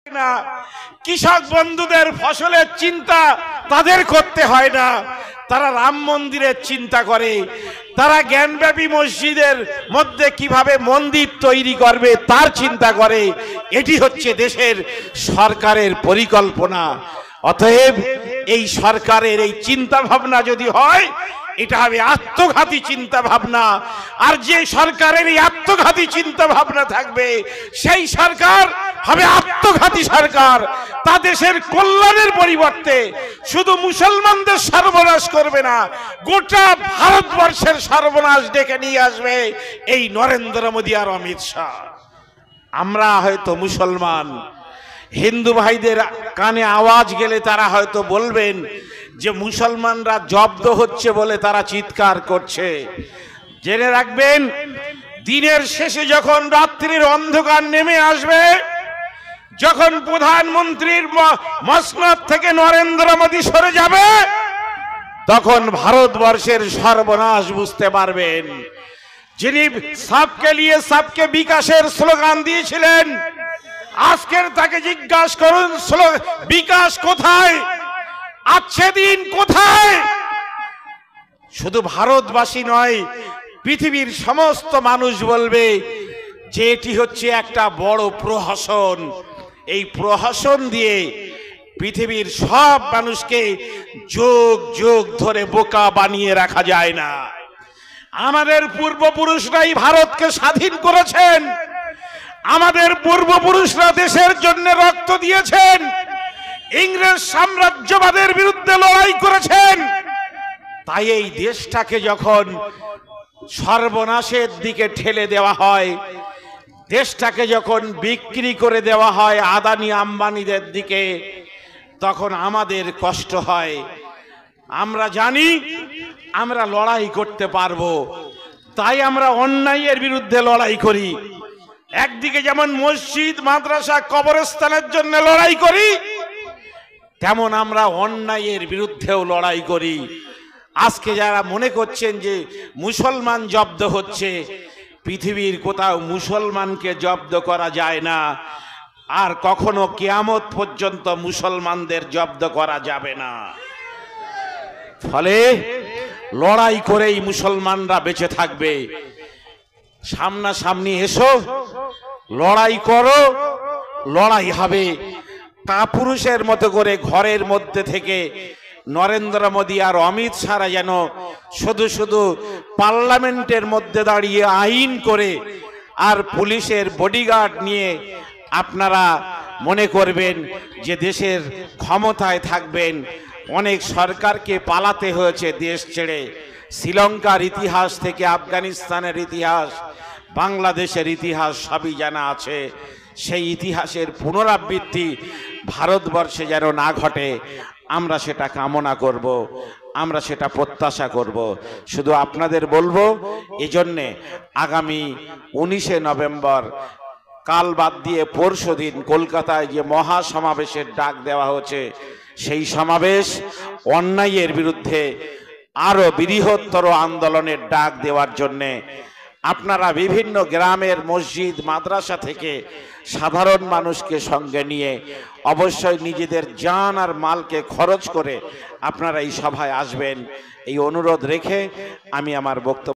না, কৃষক বন্ধুদের ফসলের চিন্তা তাদের করতে হয় না, তারা রাম মন্দিরের চিন্তা করে, তারা জ্ঞানব্যাপী মসজিদের মধ্যে কিভাবে মন্দির তৈরি করবে তার চিন্তা করে। এটি হচ্ছে দেশের সরকারের পরিকল্পনা। অতএব এই সরকারের এই চিন্তা ভাবনা যদি হয়, এটা হবে আত্মঘাতী চিন্তা ভাবনা। আর যে সরকারের এই আত্মঘাতী চিন্তা ভাবনা থাকবে, সেই সরকার হবে আত্মঘাতী সরকার। তা দেশের কল্যাণের পরিবর্তে শুধু মুসলমানদের সর্বনাশ করবে না, গোটা ভারতবর্ষের সর্বনাশ ডেকে নিয়ে আসবে এই নরেন্দ্র মোদী আর অমিত শাহ। আমরা হয়তো মুসলমান, হিন্দু ভাইদের কানে আওয়াজ গেলে তারা হয়তো বলবেন যে মুসলমানরা জব্দ হচ্ছে বলে তারা চিৎকার করছে। জেনে রাখবেন, দিনের শেষে যখন রাত্রির অন্ধকার নেমে আসবে, যখন প্রধানমন্ত্রীর মসনদ থেকে নরেন্দ্র মোদী সরে যাবে, তখন ভারতবর্ষের সর্বনাশ বুঝতে পারবেন। যিনি সবকে লিয়ে সবকে বিকাশের স্লোগান দিয়েছিলেন, আজকের তাকে জিজ্ঞাসা করুন বিকাশ কোথায়, আজকে দিন কোথায়? শুধু ভারতবাসী নয়, পৃথিবীর সমস্ত মানুষ বলবে যে এটি হচ্ছে একটা বড় প্রহসন। এই প্রহসন দিয়ে পৃথিবীর সব মানুষকে যুগ যুগ ধরে বোকা বানিয়ে রাখা যায় না। আমাদের পূর্বপুরুষরাই ভারতকে স্বাধীন করেছেন, আমাদের পূর্বপুরুষরা দেশের জন্য রক্ত দিয়েছেন, ইংরেজ সাম্রাজ্যবাদের বিরুদ্ধে লড়াই করেছেন। তাই এই দেশটাকে যখন সর্বনাশের দিকে ঠেলে দেওয়া হয়, দেশটাকে যখন বিক্রি করে দেওয়া হয় আদানি আম্বানিদের দিকে, তখন আমাদের কষ্ট হয়। আমরা জানি আমরা লড়াই করতে পারবো, তাই আমরা অন্যায়ের বিরুদ্ধে লড়াই করি। একদিকে যেমন মসজিদ, মাদ্রাসা, কবরস্থানের জন্য লড়াই করি, তেমন আমরা অন্যায়ের বিরুদ্ধেও লড়াই করি। আজকে যারা মনে করছেন যে মুসলমান জব্দ হচ্ছে, পৃথিবীর কোথাও মুসলমানকে জব্দ করা যায় না, আর কখনো কিয়ামত পর্যন্ত মুসলমানদের জব্দ করা যাবে না। ফলে লড়াই করেই মুসলমানরা বেঁচে থাকবে। সামনাসামনি এসো, লড়াই করো, লড়াই হবে। কাপুরুষের মতো করে ঘরের মধ্যে থেকে নরেন্দ্র মোদী আর অমিত শাহ যেন শুধু শুধু পার্লামেন্টের মধ্যে দাঁড়িয়ে আইন করে আর পুলিশের বডিগার্ড নিয়ে আপনারা মনে করবেন যে দেশের ক্ষমতায় থাকবেন। অনেক সরকারকে পালাতে হয়েছে দেশ ছেড়ে। শ্রীলঙ্কার ইতিহাস থেকে আফগানিস্তানের ইতিহাস, বাংলাদেশের ইতিহাস সবই জানা আছে। সেই ইতিহাসের পুনরাবৃত্তি ভারতবর্ষে যেন না ঘটে, আমরা সেটা কামনা করব, আমরা সেটা প্রত্যাশা করব। শুধু আপনাদের বলবো, এজন্যে আগামী 19শে নভেম্বর, কাল বাদ দিয়ে পরশু দিন কলকাতায় যে মহাসমাবেশের ডাক দেওয়া হচ্ছে, সেই সমাবেশ অন্যায়ের বিরুদ্ধে আরো বৃহত্তর আন্দোলনের ডাক দেওয়ার জন্যে আপনারা বিভিন্ন গ্রামের মসজিদ, মাদ্রাসা থেকে সাধারণ মানুষকে সঙ্গে নিয়ে অবশ্যই নিজেদের জান আর মালকে খরচ করে আপনারা এই সভায় আসবেন, এই অনুরোধ রেখে আমি আমার বক্তব্য